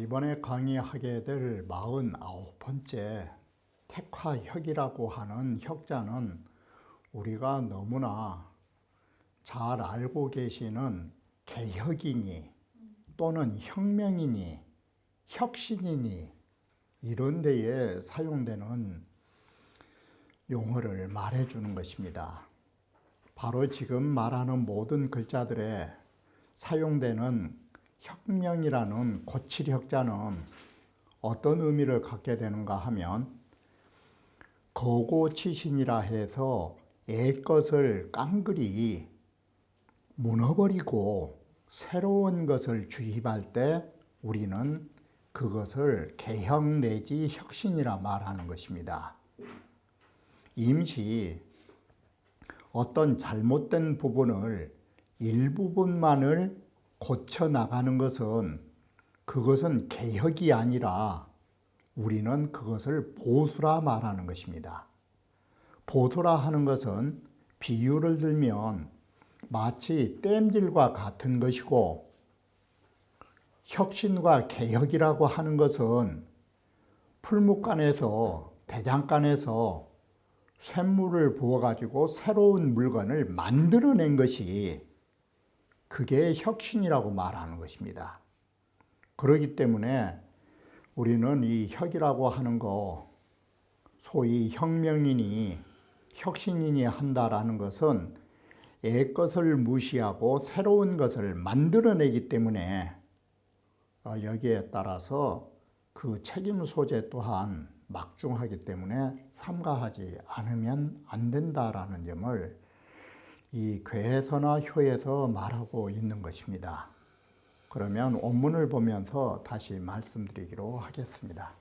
이번에 강의하게 될 49번째 택화혁이라고 하는 혁자는 우리가 너무나 잘 알고 계시는 개혁이니 또는 혁명이니 혁신이니 이런 데에 사용되는 용어를 말해주는 것입니다. 바로 지금 말하는 모든 글자들에 사용되는 혁명이라는 고칠혁자는 어떤 의미를 갖게 되는가 하면 거고치신이라 해서 옛것을 깡그리 무너버리고 새로운 것을 주입할 때 우리는 그것을 개혁 내지 혁신이라 말하는 것입니다. 임시 어떤 잘못된 부분을 일부분만을 고쳐나가는 것은 그것은 개혁이 아니라 우리는 그것을 보수라 말하는 것입니다. 보수라 하는 것은 비유를 들면 마치 땜질과 같은 것이고 혁신과 개혁이라고 하는 것은 풀무간에서 대장간에서 쇳물을 부어가지고 새로운 물건을 만들어낸 것이 그게 혁신이라고 말하는 것입니다. 그렇기 때문에 우리는 이 혁이라고 하는 거 소위 혁명이니 혁신이니 한다라는 것은 옛것을 무시하고 새로운 것을 만들어내기 때문에 여기에 따라서 그 책임 소재 또한 막중하기 때문에 삼가하지 않으면 안 된다라는 점을 이 괴에서나 효에서 말하고 있는 것입니다. 그러면 원문을 보면서 다시 말씀드리기로 하겠습니다.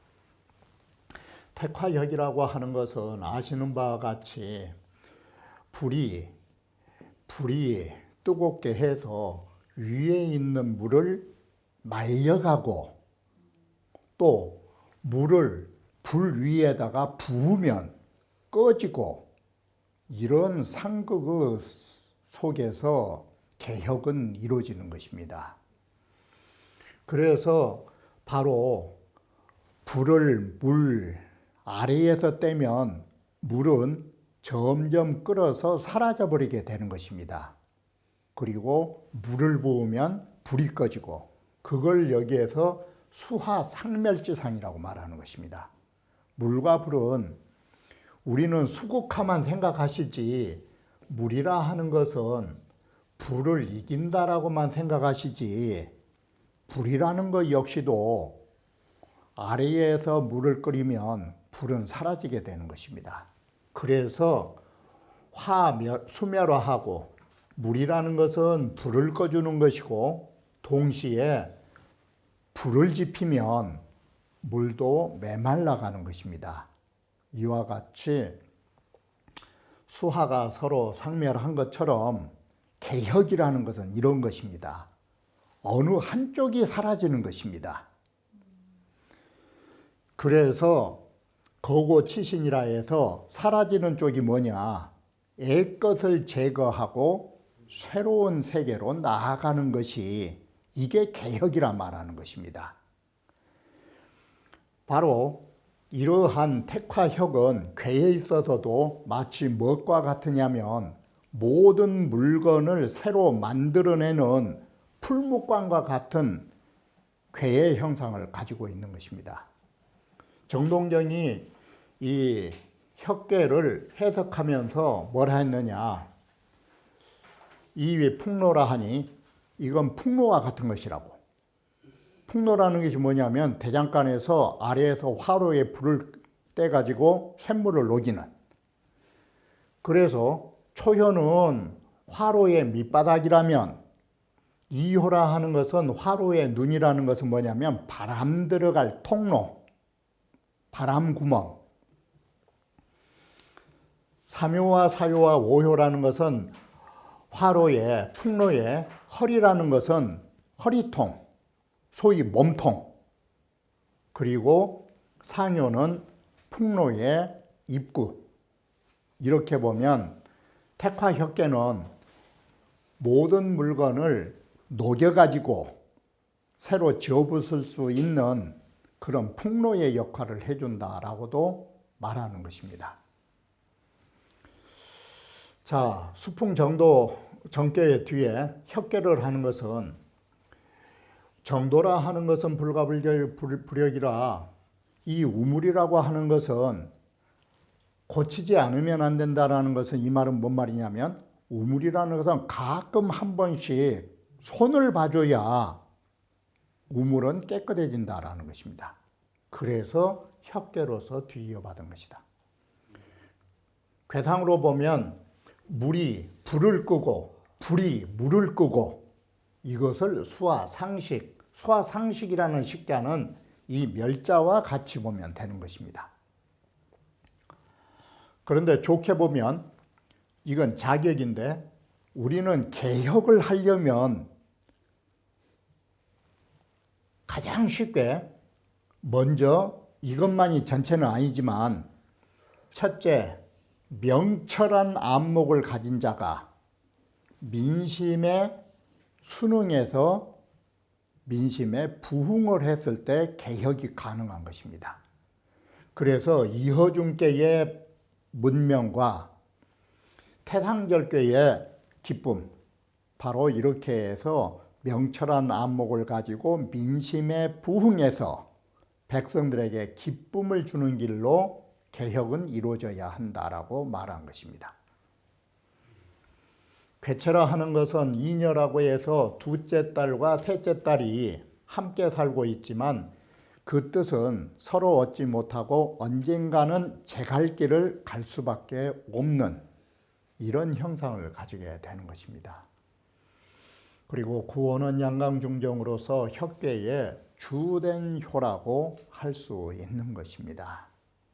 택화혁이라고 하는 것은 아시는 바와 같이 불이 뜨겁게 해서 위에 있는 물을 말려가고 또 물을 불 위에다가 부으면 꺼지고 이런 상극 속에서 개혁은 이루어지는 것입니다. 그래서 바로 불을 물 아래에서 떼면 물은 점점 끓어서 사라져버리게 되는 것입니다. 그리고 물을 부으면 불이 꺼지고 그걸 여기에서 수화상멸지상이라고 말하는 것입니다. 물과 불은 우리는 수국화만 생각하시지 물이라 하는 것은 불을 이긴다라고만 생각하시지 불이라는 것 역시도 아래에서 물을 끓이면 불은 사라지게 되는 것입니다. 그래서 수멸화하고 물이라는 것은 불을 꺼주는 것이고 동시에 불을 지피면 물도 메말라가는 것입니다. 이와 같이 수화가 서로 상멸한 것처럼 개혁이라는 것은 이런 것입니다. 어느 한쪽이 사라지는 것입니다. 그래서 거고치신이라 해서 사라지는 쪽이 뭐냐? 옛것을 제거하고 새로운 세계로 나아가는 것이 이게 개혁이라 말하는 것입니다. 바로 이러한 택화혁은 괴에 있어서도 마치 무엇과 같으냐면 모든 물건을 새로 만들어내는 풀무광과 같은 괴의 형상을 가지고 있는 것입니다. 정동정이 이 혁괴를 해석하면서 뭐라 했느냐? 이 풍로라 하니 이건 풍로와 같은 것이라고. 풍로라는 것이 뭐냐면 대장간에서 아래에서 화로에 불을 떼가지고 쇳물을 녹이는. 그래서 초효는 화로의 밑바닥이라면 이효라 하는 것은 화로의 눈이라는 것은 뭐냐면 바람 들어갈 통로, 바람 구멍. 삼효와 사효와 오효라는 것은 화로의 풍로의 허리라는 것은 허리통, 소위 몸통, 그리고 상효는 풍로의 입구. 이렇게 보면 택화협계는 모든 물건을 녹여가지고 새로 지어부술 수 있는 그런 풍로의 역할을 해준다라고도 말하는 것입니다. 자, 수풍정도 정교의 뒤에 협계를 하는 것은 정도라 하는 것은 불가불력이라 이 우물이라고 하는 것은 고치지 않으면 안 된다라는 것은 이 말은 뭔 말이냐면 우물이라는 것은 가끔 한 번씩 손을 봐줘야 우물은 깨끗해진다라는 것입니다. 그래서 협계로서 뒤이어받은 것이다. 괴상으로 보면 물이 불을 끄고 불이 물을 끄고 이것을 수화상식, 수화상식이라는 식자는 이 멸자와 같이 보면 되는 것입니다. 그런데 좋게 보면 이건 자격인데 우리는 개혁을 하려면 가장 쉽게 먼저 이것만이 전체는 아니지만 첫째, 명철한 안목을 가진 자가 민심에 순응해서 민심에 부응을 했을 때 개혁이 가능한 것입니다. 그래서 이허중께의 문명과 태상절교의 기쁨, 바로 이렇게 해서 명철한 안목을 가지고 민심에 부응해서 백성들에게 기쁨을 주는 길로 개혁은 이루어져야 한다라고 말한 것입니다. 괴체라 하는 것은 이녀라고 해서 둘째 딸과 셋째 딸이 함께 살고 있지만 그 뜻은 서로 얻지 못하고 언젠가는 제 갈 길을 갈 수밖에 없는 이런 형상을 가지게 되는 것입니다. 그리고 구원은 양강중정으로서 협계의 주된 효라고 할 수 있는 것입니다.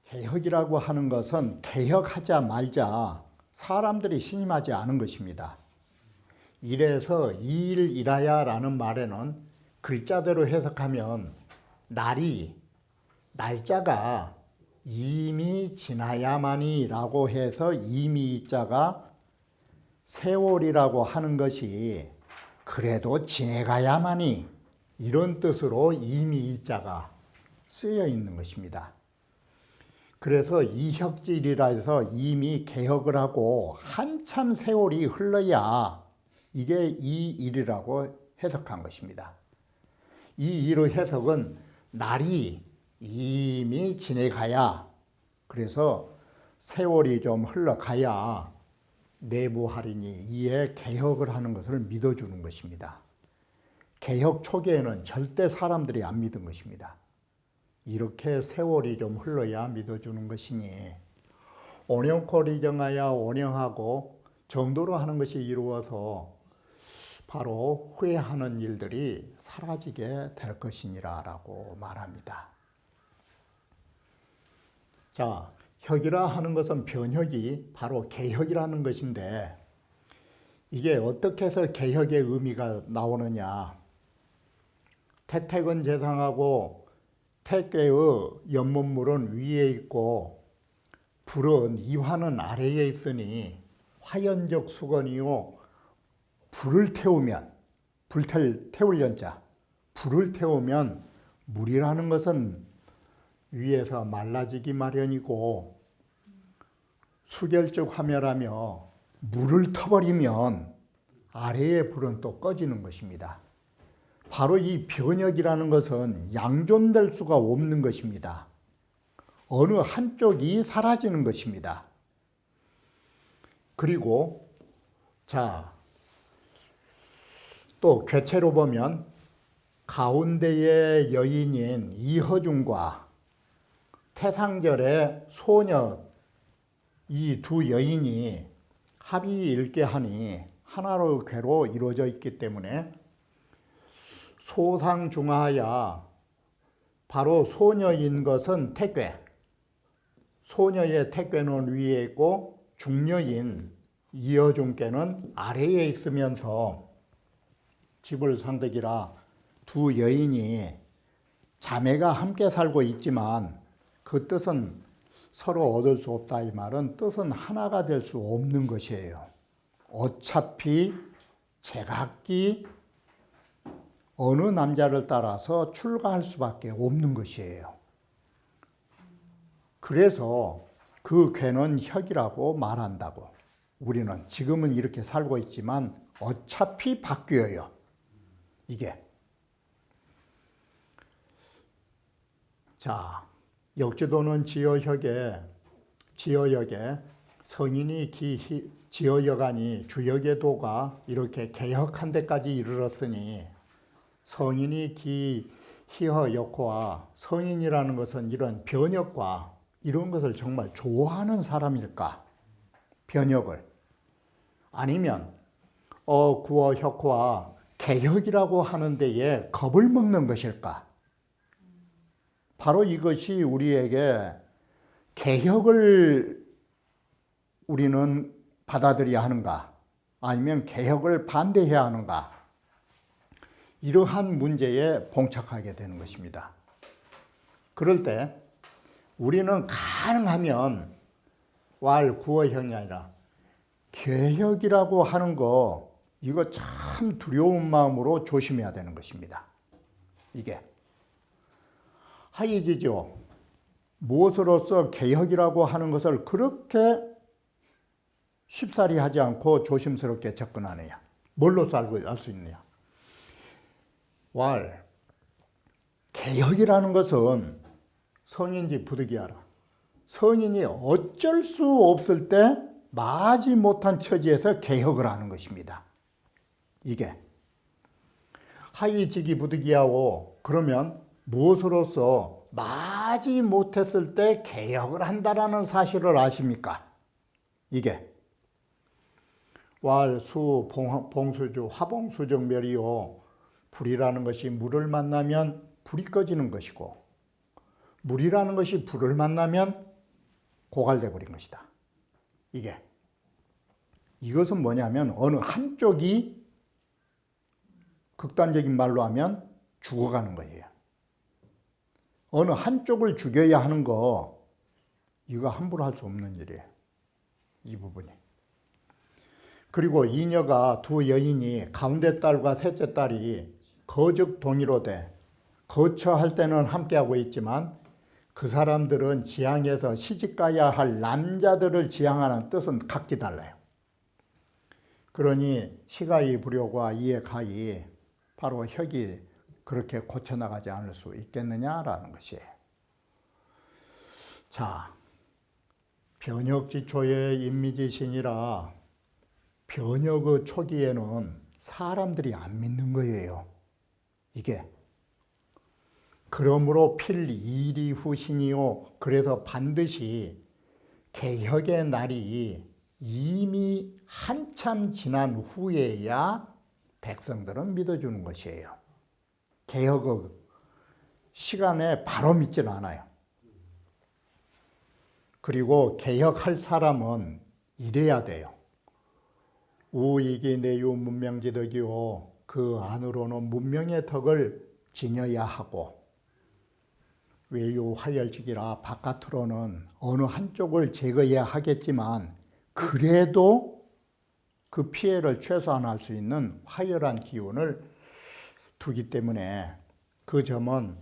개혁이라고 하는 것은 개혁하자 말자 사람들이 신임하지 않은 것입니다. 이래서 이일이라야 라는 말에는 글자대로 해석하면 날짜가 이미 지나야만이 라고 해서 이미 자가 세월이라고 하는 것이 그래도 지내가야만이 이런 뜻으로 이미 자가 쓰여 있는 것입니다. 그래서 이혁질이라 해서 이미 개혁을 하고 한참 세월이 흘러야 이게 이 일이라고 해석한 것입니다. 이 일의 해석은 날이 이미 지내가야, 그래서 세월이 좀 흘러가야 내부 할인이 이에 개혁을 하는 것을 믿어주는 것입니다. 개혁 초기에는 절대 사람들이 안 믿은 것입니다. 이렇게 세월이 좀 흘러야 믿어주는 것이니 온영코 리정하여 온영하고 정도로 하는 것이 이루어서 바로 후회하는 일들이 사라지게 될 것이니라 라고 말합니다. 자, 혁이라 하는 것은 변혁이 바로 개혁이라는 것인데 이게 어떻게 해서 개혁의 의미가 나오느냐. 태택은 재상하고 태괴의 연못물은 위에 있고 불은 이화는 아래에 있으니 화연적 수건이요 불을 태우면 태울 연자 불을 태우면 물이라는 것은 위에서 말라지기 마련이고 수결적 화멸하며 물을 터버리면 아래의 불은 또 꺼지는 것입니다. 바로 이 변혁이라는 것은 양존될 수가 없는 것입니다. 어느 한쪽이 사라지는 것입니다. 그리고 또 괴체로 보면 가운데의 여인인 이허중과 태상절의 소녀 이 두 여인이 합이 일개하니 하나로 괴로 이루어져 있기 때문에 소상중하야 바로 소녀인 것은 태괴, 소녀의 태괴는 위에 있고 중녀인 이여중께는 아래에 있으면서 집을 상득이라 두 여인이 자매가 함께 살고 있지만 그 뜻은 서로 얻을 수 없다 이 말은 뜻은 하나가 될 수 없는 것이에요. 어차피 제각기 어느 남자를 따라서 출가할 수밖에 없는 것이에요. 그래서 그 괴는 혁이라고 말한다고. 우리는 지금은 이렇게 살고 있지만 어차피 바뀌어요. 이게. 자, 역지도는 지어역에 성인이 지어역아니 주역의 도가 이렇게 개혁한 데까지 이르렀으니 성인이 희허 역호와 성인이라는 것은 이런 변혁과 이런 것을 정말 좋아하는 사람일까? 변혁을. 아니면 구어 혁호와 개혁이라고 하는 데에 겁을 먹는 것일까? 바로 이것이 우리에게 개혁을 우리는 받아들여야 하는가? 아니면 개혁을 반대해야 하는가? 이러한 문제에 봉착하게 되는 것입니다. 그럴 때 우리는 가능하면 구어형이 아니라 개혁이라고 하는 거 이거 참 두려운 마음으로 조심해야 되는 것입니다. 이게 하이지죠. 무엇으로서 개혁이라고 하는 것을 그렇게 쉽사리 하지 않고 조심스럽게 접근하느냐. 뭘로서 알 수 있느냐. 개혁이라는 것은 성인지 부득이하라. 성인이 어쩔 수 없을 때 마지 못한 처지에서 개혁을 하는 것입니다. 이게 하이지기 부득이하고 그러면 무엇으로서 마지 못했을 때 개혁을 한다라는 사실을 아십니까? 이게 수 봉수주 화봉수정멸이요. 불이라는 것이 물을 만나면 불이 꺼지는 것이고 물이라는 것이 불을 만나면 고갈돼 버린 것이다. 이것은 뭐냐면 어느 한쪽이 극단적인 말로 하면 죽어가는 거예요. 어느 한쪽을 죽여야 하는 거 이거 함부로 할 수 없는 일이에요. 이 부분이. 그리고 이녀가 두 여인이 가운데 딸과 셋째 딸이 거즉 동의로되 거처할 때는 함께하고 있지만 그 사람들은 지향해서 시집가야 할 남자들을 지향하는 뜻은 각기 달라요. 그러니 시가이 불효과 이에 가히 바로 혁이 그렇게 고쳐나가지 않을 수 있겠느냐라는 것이에요. 자, 변혁지초의 인미지신이라 변혁의 초기에는 사람들이 안 믿는 거예요. 이게. 그러므로 필이리 후신이요. 그래서 반드시 개혁의 날이 이미 한참 지난 후에야 백성들은 믿어주는 것이에요. 개혁의 시간에 바로 믿질 않아요. 그리고 개혁할 사람은 이래야 돼요. 우이기 내유 문명지덕이요. 그 안으로는 문명의 덕을 지녀야 하고 외유 화열직이라 바깥으로는 어느 한쪽을 제거해야 하겠지만 그래도 그 피해를 최소화할 수 있는 화열한 기운을 두기 때문에 그 점은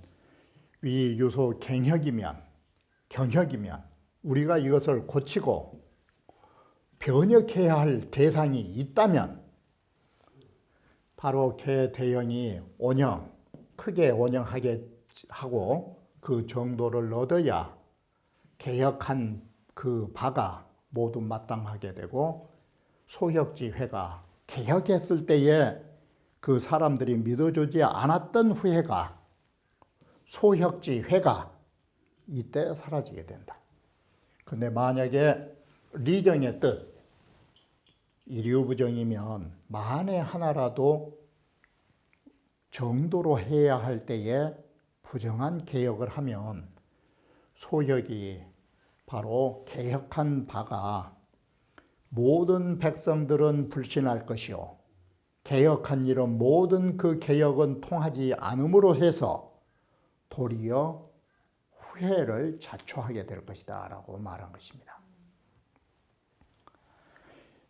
위유소 경혁이면 우리가 이것을 고치고 변혁해야 할 대상이 있다면 바로 개대형이 크게 원형하게 하고 그 정도를 얻어야 개혁한 그 바가 모두 마땅하게 되고 소혁지회가 개혁했을 때에 그 사람들이 믿어주지 않았던 후회가 소혁지회가 이때 사라지게 된다. 근데 만약에 리정의 뜻 일유부정이면 만에 하나라도 정도로 해야 할 때에 부정한 개혁을 하면 소혁이 바로 개혁한 바가 모든 백성들은 불신할 것이요 개혁한 일은 모든 그 개혁은 통하지 않음으로 해서 도리어 후회를 자초하게 될 것이다 라고 말한 것입니다.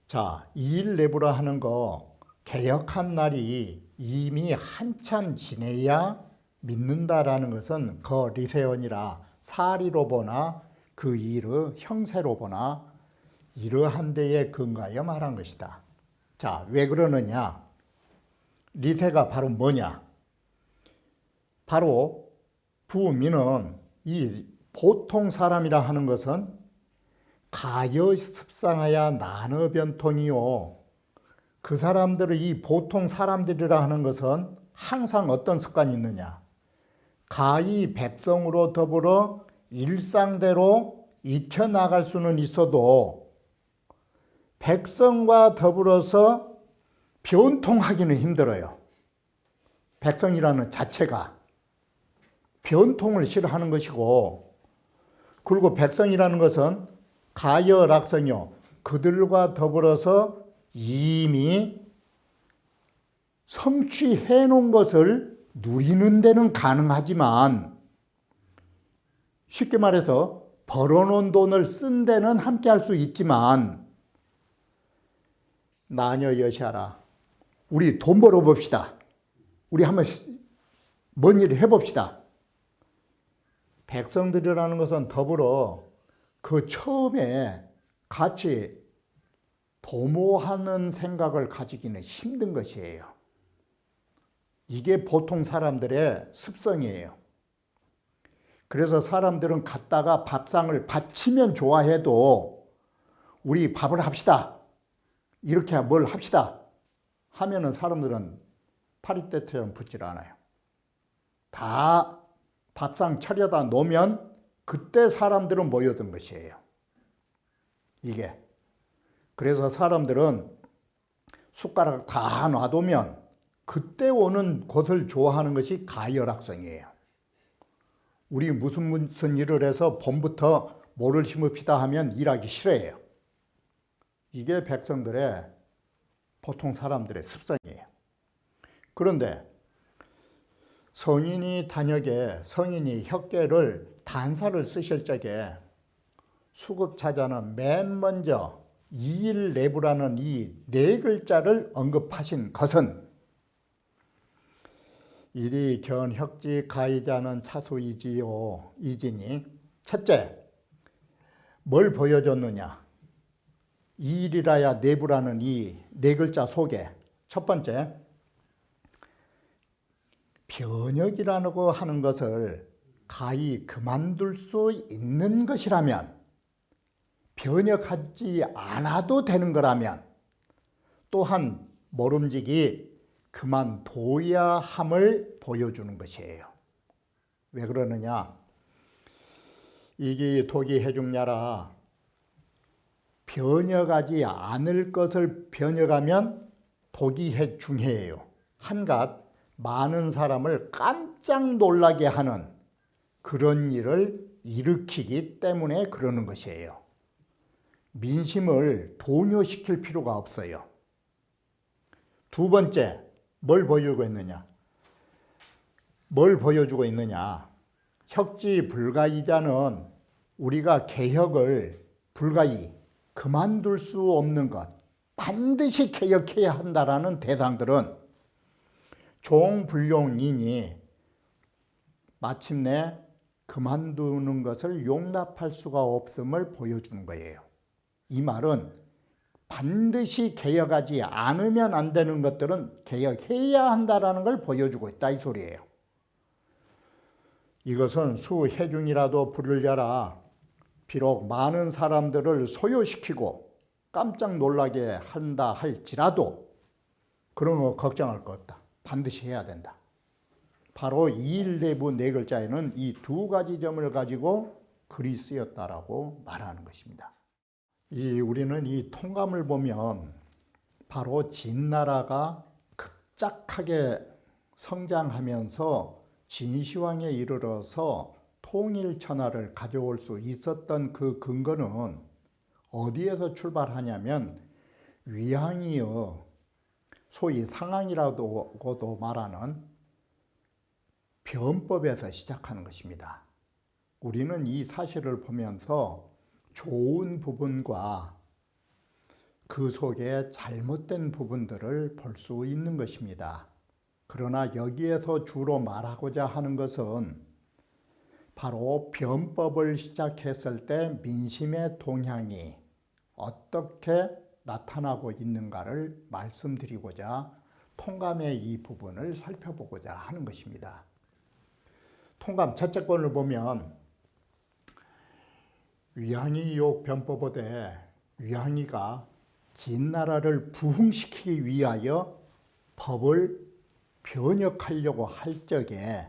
자, 이일내부라 하는 거 개혁한 날이 이미 한참 지내야 믿는다라는 것은 그 리세언이라 사리로 보나 그 일의 형세로 보나 이러한 데에 근거하여 말한 것이다. 자, 왜 그러느냐? 리세가 바로 뭐냐? 바로 부민은 이 보통 사람이라 하는 것은 가여 습상하야 나너 변통이요. 그 사람들의 이 보통 사람들이라 하는 것은 항상 어떤 습관이 있느냐? 가히 백성으로 더불어 일상대로 익혀나갈 수는 있어도 백성과 더불어서 변통하기는 힘들어요. 백성이라는 자체가 변통을 싫어하는 것이고, 그리고 백성이라는 것은 가여락성이요 그들과 더불어서 이미 성취해 놓은 것을 누리는 데는 가능하지만 쉽게 말해서 벌어놓은 돈을 쓴 데는 함께 할 수 있지만 나녀 여시하라. 우리 돈 벌어봅시다. 우리 한번 뭔 일을 해봅시다. 백성들이라는 것은 더불어 그 처음에 같이 도모하는 생각을 가지기는 힘든 것이에요. 이게 보통 사람들의 습성이에요. 그래서 사람들은 갔다가 밥상을 바치면 좋아해도 우리 밥을 합시다. 이렇게 뭘 합시다. 하면은 사람들은 파리떼처럼 붙질 않아요. 다 밥상 차려다 놓으면 그때 사람들은 모여든 것이에요. 이게. 그래서 사람들은 숟가락을 다 놔두면 그때 오는 것을 좋아하는 것이 가열학성이에요. 우리 무슨 일을 해서 봄부터 뭐를 심읍시다 하면 일하기 싫어해요. 이게 백성들의 보통 사람들의 습성이에요. 그런데 성인이 혁계를 단사를 쓰실 적에 수급차자는 맨 먼저 이일내부라는 이 네 글자를 언급하신 것은 이리 견혁지 가이자는 차수이지요 이지니 첫째 뭘 보여줬느냐? 이일이라야 내부라는 이 네 글자 속에 첫 번째 변혁이라고 하는 것을 가히 그만둘 수 있는 것이라면, 변혁하지 않아도 되는 거라면 또한 모름지기 그만둬야 함을 보여주는 것이에요. 왜 그러느냐? 이기 독이 해중냐라. 변혁하지 않을 것을 변혁하면 독이 해중해예요. 한갓 많은 사람을 깜짝 놀라게 하는 그런 일을 일으키기 때문에 그러는 것이에요. 민심을 동요시킬 필요가 없어요. 두 번째, 뭘 보여주고 있느냐? 혁지 불가이자는 우리가 개혁을 불가이 그만둘 수 없는 것, 반드시 개혁해야 한다라는 대상들은 종불용인이 마침내 그만두는 것을 용납할 수가 없음을 보여주는 거예요. 이 말은 반드시 개혁하지 않으면 안 되는 것들은 개혁해야 한다라는 걸 보여주고 있다 이 소리예요. 이것은 수해중이라도 부르려라. 비록 많은 사람들을 소요시키고 깜짝 놀라게 한다 할지라도 그런 거 걱정할 거 없다. 반드시 해야 된다. 바로 이일내부 네 글자에는 이 두 가지 점을 가지고 글이 쓰였다라고 말하는 것입니다. 우리는 이 통감을 보면 바로 진나라가 급작하게 성장하면서 진시황에 이르러서 통일천하를 가져올 수 있었던 그 근거는 어디에서 출발하냐면 위양이요, 소위 상황이라고도 말하는 변법에서 시작하는 것입니다. 우리는 이 사실을 보면서 좋은 부분과 그 속에 잘못된 부분들을 볼 수 있는 것입니다. 그러나 여기에서 주로 말하고자 하는 것은 바로 변법을 시작했을 때 민심의 동향이 어떻게 나타나고 있는가를 말씀드리고자 통감의 이 부분을 살펴보고자 하는 것입니다. 통감 첫째 건을 보면 위항이욕 변법어대 위항이가 진나라를 부흥시키기 위하여 법을 변혁하려고 할 적에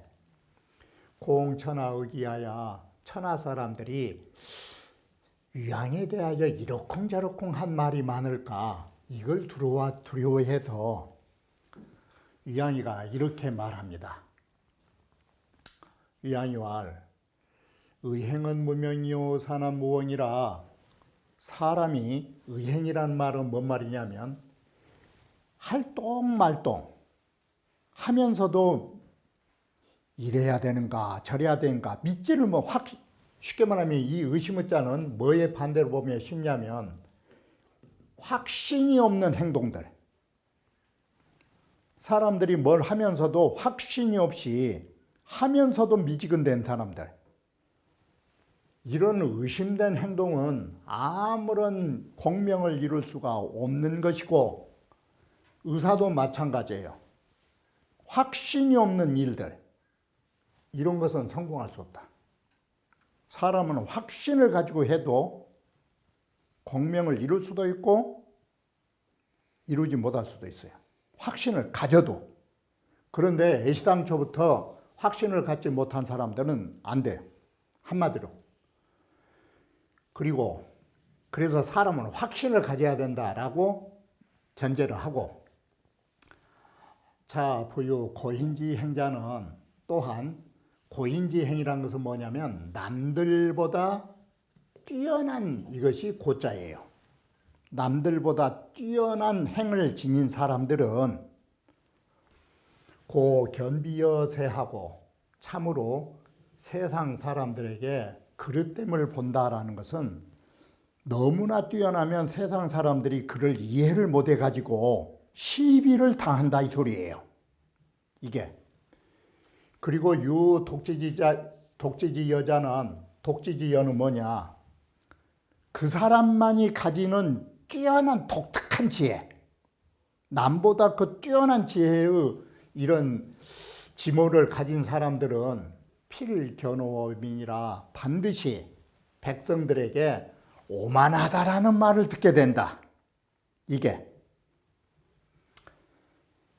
공천하의기하여 천하 사람들이 위항에 대하여 이러쿵저러쿵 한 말이 많을까, 이걸 두려워해서 위항이가 이렇게 말합니다. 위항이왈 의행은 무명이요 사는 무엉이라. 사람이 의행이란 말은 뭔 말이냐면 할똥말똥 하면서도 이래야 되는가 저래야 되는가 믿지를 쉽게 말하면 이 의심의 자는 뭐에 반대로 보면 쉽냐면 확신이 없는 행동들, 사람들이 뭘 하면서도 확신이 없이 하면서도 미지근된 사람들, 이런 의심된 행동은 아무런 공명을 이룰 수가 없는 것이고, 의사도 마찬가지예요. 확신이 없는 일들, 이런 것은 성공할 수 없다. 사람은 확신을 가지고 해도 공명을 이룰 수도 있고 이루지 못할 수도 있어요. 확신을 가져도. 그런데 애시당초부터 확신을 갖지 못한 사람들은 안 돼요. 한마디로. 그리고 그래서 사람은 확신을 가져야 된다라고 전제를 하고, 자, 부유 고인지 행자는 또한, 고인지 행이라는 것은 뭐냐면 남들보다 뛰어난, 이것이 고자예요. 남들보다 뛰어난 행을 지닌 사람들은 고 견비여세하고, 참으로 세상 사람들에게 그릇됨을 본다라는 것은 너무나 뛰어나면 세상 사람들이 그를 이해를 못해 가지고 시비를 당한다 이 소리예요. 이게. 그리고 독재지 여는 뭐냐? 그 사람만이 가지는 뛰어난 독특한 지혜, 남보다 그 뛰어난 지혜의 이런 지모를 가진 사람들은 필견오민이라 반드시 백성들에게 오만하다라는 말을 듣게 된다. 이게.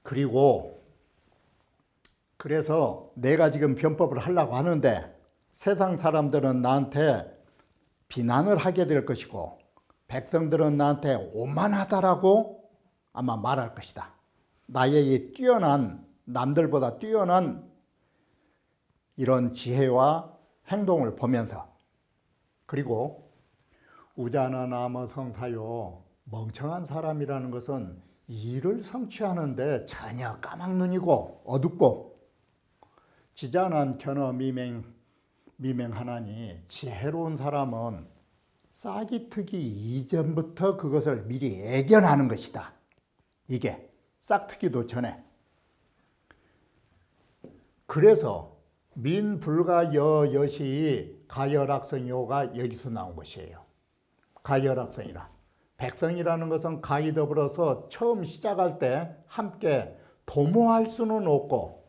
그리고 그래서 내가 지금 변법을 하려고 하는데 세상 사람들은 나한테 비난을 하게 될 것이고 백성들은 나한테 오만하다라고 아마 말할 것이다. 나의 이 뛰어난, 남들보다 뛰어난 이런 지혜와 행동을 보면서. 그리고 우자나 나머 성사요, 멍청한 사람이라는 것은 일을 성취하는데 전혀 까막눈이고 어둡고, 지자난 견어 미맹하나니, 지혜로운 사람은 싹이 트기 이전부터 그것을 미리 애견하는 것이다. 이게 싹 트기도 전에. 그래서 민불가여여시 가열악성요가 여기서 나온 것이에요. 가열악성이라. 백성이라는 것은 가히 더불어서 처음 시작할 때 함께 도모할 수는 없고,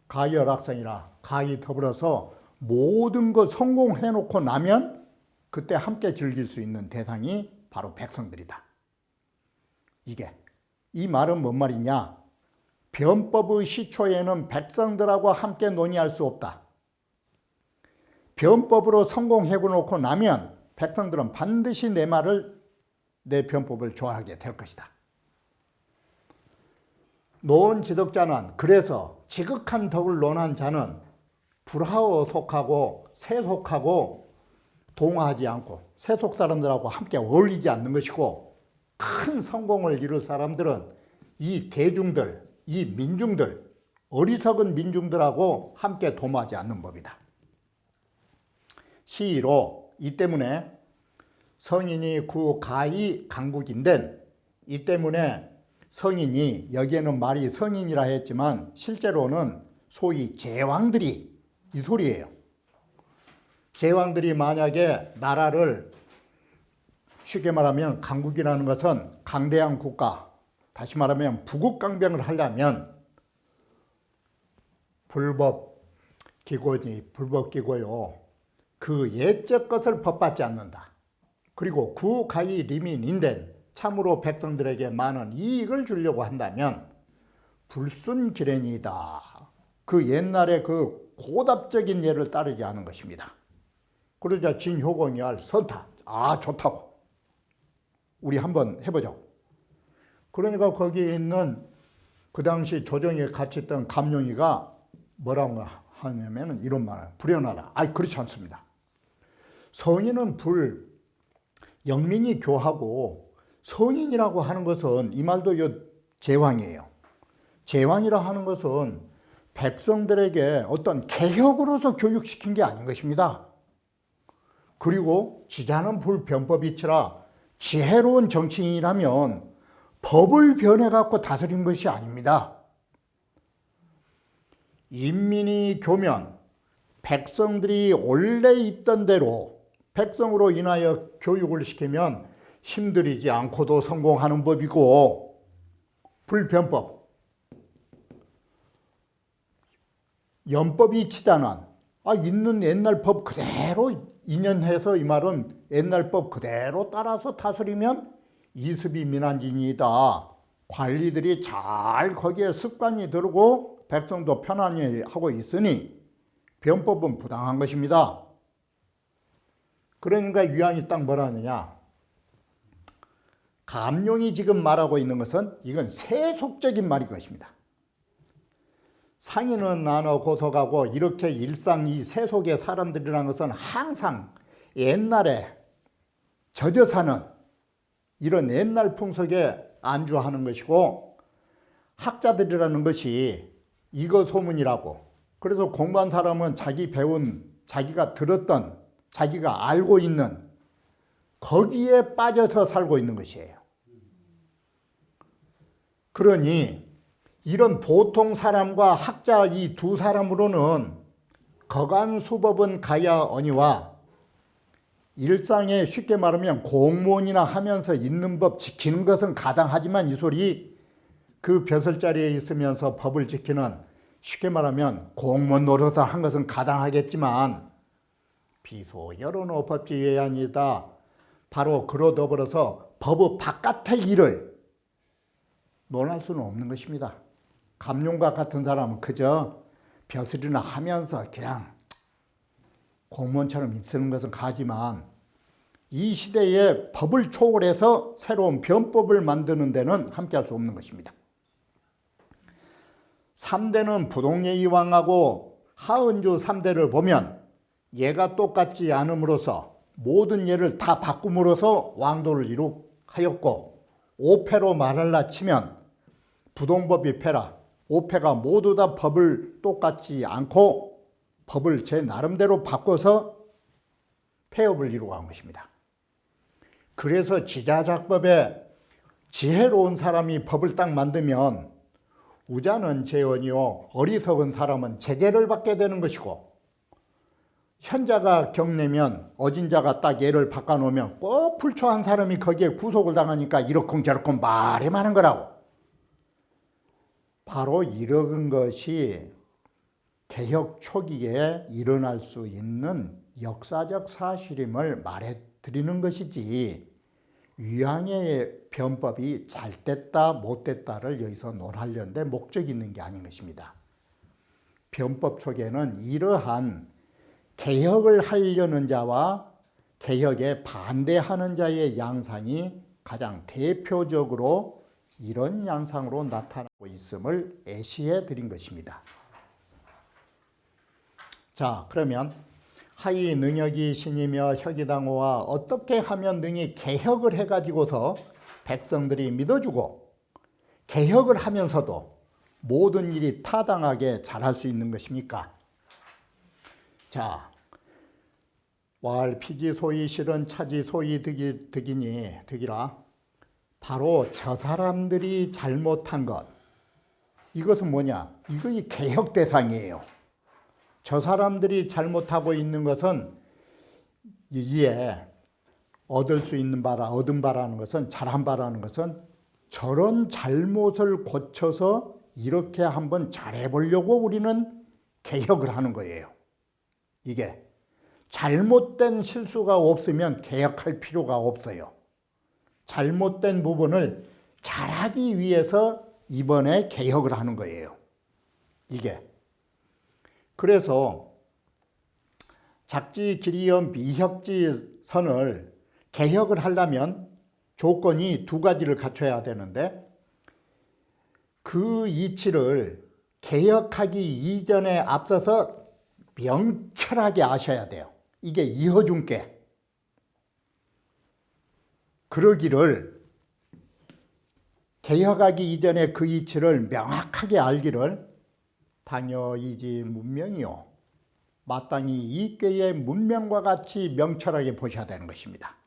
가열악성이라 가히 더불어서 모든 것 성공해놓고 나면 그때 함께 즐길 수 있는 대상이 바로 백성들이다. 이게. 이 말은 뭔 말이냐? 변법의 시초에는 백성들하고 함께 논의할 수 없다. 변법으로 성공해놓고 나면 백성들은 반드시 내 말을, 내 변법을 좋아하게 될 것이다. 노원 지덕자는, 그래서 지극한 덕을 논한 자는 불하어 속하고 세속하고 동화하지 않고 세속 사람들하고 함께 어울리지 않는 것이고, 큰 성공을 이룰 사람들은 이 대중들, 이 민중들, 어리석은 민중들하고 함께 도모하지 않는 법이다. 시로 이 때문에 성인이 구 가히 강국인된, 이 때문에 성인이, 여기에는 말이 성인이라 했지만 실제로는 소위 제왕들이 이 소리예요. 제왕들이 만약에 나라를, 쉽게 말하면 강국이라는 것은 강대한 국가, 다시 말하면 부국강병을 하려면 불법기고요. 그 옛적 것을 법받지 않는다. 그리고 구가히 리민인된, 참으로 백성들에게 많은 이익을 주려고 한다면 불순기len이다. 그 옛날의 그 고답적인 예를 따르지 않은 것입니다. 그러자 진효공이 할 선타, 좋다고. 우리 한번 해보자고. 그러니까 거기에 있는 그 당시 조정에 같이 있던 감룡이가 뭐라고 하냐면 이런 말을, 불연하다. 그렇지 않습니다. 성인은 영민이 교하고, 성인이라고 하는 것은, 이 말도 제왕이에요. 제왕이라 하는 것은 백성들에게 어떤 개혁으로서 교육시킨 게 아닌 것입니다. 그리고 지자는 불변법이치라, 지혜로운 정치인이라면 법을 변해갖고 다스린 것이 아닙니다. 인민이 교면, 백성들이 원래 있던 대로 백성으로 인하여 교육을 시키면 힘들이지 않고도 성공하는 법이고, 불변법, 연법이 치자는, 있는 옛날 법 그대로 인연해서, 이 말은 옛날 법 그대로 따라서 다스리면 이습이 민한진이다. 관리들이 잘 거기에 습관이 들고 백성도 편안히 하고 있으니 변법은 부당한 것입니다. 그러니까 유양이 딱 뭐라 하느냐, 감룡이 지금 말하고 있는 것은 이건 세속적인 말일 것입니다. 상인은 나눠 고속하고, 이렇게 일상 이 세속의 사람들이라는 것은 항상 옛날에 젖어 사는 이런 옛날 풍속에 안주하는 것이고, 학자들이라는 것이 이거 소문이라고, 그래서 공부한 사람은 자기 배운, 자기가 들었던, 자기가 알고 있는 거기에 빠져서 살고 있는 것이에요. 그러니 이런 보통 사람과 학자 이 두 사람으로는 거간수법은 가야 어니와, 일상에 쉽게 말하면 공무원이나 하면서 있는 법 지키는 것은 가당하지만, 이 소리 그 벼슬자리에 있으면서 법을 지키는, 쉽게 말하면 공무원 노릇을 한 것은 가당하겠지만 비소 여론의 법지 외양이다. 바로 그로 더불어서 법 바깥의 일을 논할 수는 없는 것입니다. 감룡과 같은 사람은 그저 벼슬이나 하면서 그냥 공무원처럼 있는 것은 가지만, 이 시대에 법을 초월해서 새로운 변법을 만드는 데는 함께할 수 없는 것입니다. 3대는 부동예의왕하고 하은주 3대를 보면 예가 똑같지 않음으로써 모든 예를 다 바꿈으로써 왕도를 이룩하였고, 5패로 말할라 치면 부동법이 패라, 5패가 모두 다 법을 똑같지 않고 법을 제 나름대로 바꿔서 폐업을 이루어간 것입니다. 그래서 지자작법에 지혜로운 사람이 법을 딱 만들면 우자는 재언이요, 어리석은 사람은 제재를 받게 되는 것이고, 현자가 경내면 어진자가 딱 예를 바꿔놓으면 꼭 불초한 사람이 거기에 구속을 당하니까 이렇쿵저렇쿵 말이 많은 거라고. 바로 이런 것이 개혁 초기에 일어날 수 있는 역사적 사실임을 말해드리는 것이지, 유양의 변법이 잘 됐다 못 됐다를 여기서 논하려는데 목적이 있는 게 아닌 것입니다. 변법 초기에는 이러한 개혁을 하려는 자와 개혁에 반대하는 자의 양상이 가장 대표적으로 이런 양상으로 나타나고 있음을 애시해 드린 것입니다. 자, 그러면 하위 능력이 신이며 혁이당호와 어떻게 하면 능히 개혁을 해가지고서 백성들이 믿어주고 개혁을 하면서도 모든 일이 타당하게 잘할 수 있는 것입니까? 자, 왈 피지 소이 실은 차지 소이 득이라. 바로 저 사람들이 잘못한 것, 이것은 뭐냐? 이것이 개혁 대상이에요. 저 사람들이 잘못하고 있는 것은 이에 얻은 바라는 것은, 잘한 바라는 것은 저런 잘못을 고쳐서 이렇게 한번 잘해보려고 우리는 개혁을 하는 거예요. 이게 잘못된 실수가 없으면 개혁할 필요가 없어요. 잘못된 부분을 잘하기 위해서 이번에 개혁을 하는 거예요. 이게. 그래서 작지 기리어 미혁지 선을 개혁을 하려면 조건이 두 가지를 갖춰야 되는데, 그 이치를 개혁하기 이전에 앞서서 명철하게 아셔야 돼요. 이게 이허중께. 그러기를, 개혁하기 이전에 그 이치를 명확하게 알기를 당여이지 문명이요, 마땅히 이 꾀의 문명과 같이 명철하게 보셔야 되는 것입니다.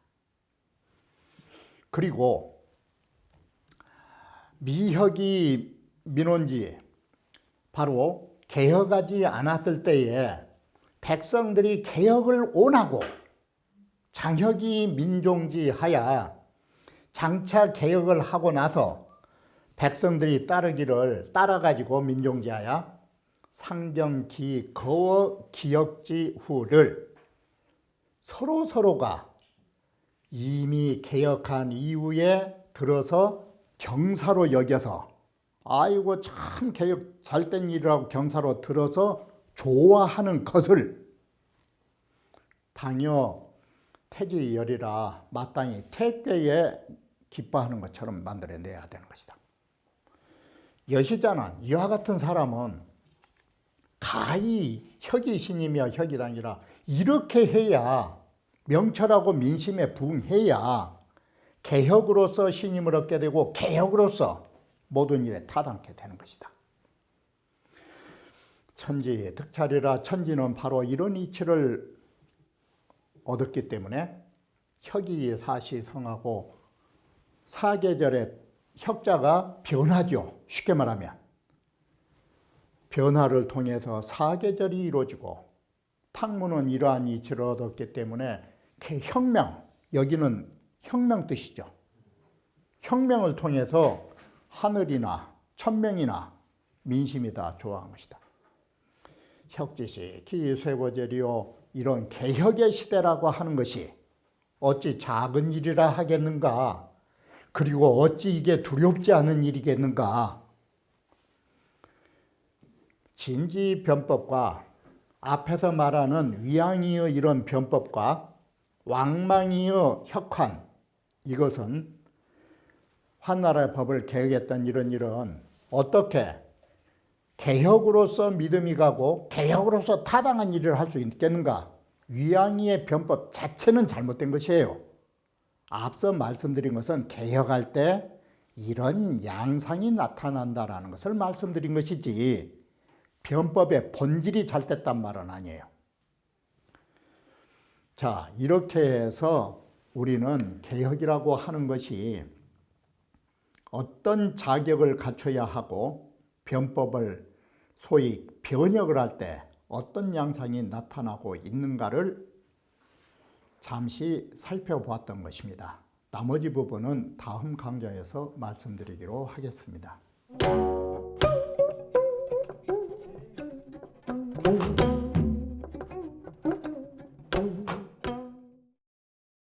그리고 미혁이 민원지, 바로 개혁하지 않았을 때에 백성들이 개혁을 원하고 장혁이 민종지 하야 장차 개혁을 하고 나서 백성들이 따라가지고 민종지하야 상경기 거어 기역지 후를 서로가 이미 개혁한 이후에 들어서 경사로 여겨서, 아이고 참 개혁 잘된 일이라고 경사로 들어서 좋아하는 것을 당여 태지열이라 마땅히 태꾀에 기뻐하는 것처럼 만들어내야 되는 것이다. 여시자는 이와 같은 사람은 가히 혁이 신이며 혁이당이라 이렇게 해야, 명철하고 민심에 부응해야 개혁으로서 신임을 얻게 되고 개혁으로서 모든 일에 타당케 되는 것이다. 천지 득찰이라. 천지는 바로 이런 이치를 얻었기 때문에 혁이 사시성하고 사계절의 혁자가 변하죠. 쉽게 말하면 변화를 통해서 사계절이 이루어지고, 탕문은 이러한 이치를 얻었기 때문에 혁명, 여기는 혁명 뜻이죠. 혁명을 통해서 하늘이나 천명이나 민심이 다 좋아한 것이다. 혁지시 기쇠고절이요, 이런 개혁의 시대라고 하는 것이 어찌 작은 일이라 하겠는가? 그리고 어찌 이게 두렵지 않은 일이겠는가? 진지변법과 앞에서 말하는 위양이의 이런 변법과 왕망이의 혁환, 이것은 한나라의 법을 개혁했던 이런 일은 어떻게 개혁으로서 믿음이 가고 개혁으로서 타당한 일을 할 수 있겠는가? 위양이의 변법 자체는 잘못된 것이에요. 앞서 말씀드린 것은 개혁할 때 이런 양상이 나타난다라는 것을 말씀드린 것이지, 변법의 본질이 잘됐단 말은 아니에요. 자, 이렇게 해서 우리는 개혁이라고 하는 것이 어떤 자격을 갖춰야 하고, 변법을 소위 변혁을 할 때 어떤 양상이 나타나고 있는가를 잠시 살펴보았던 것입니다. 나머지 부분은 다음 강좌에서 말씀드리기로 하겠습니다.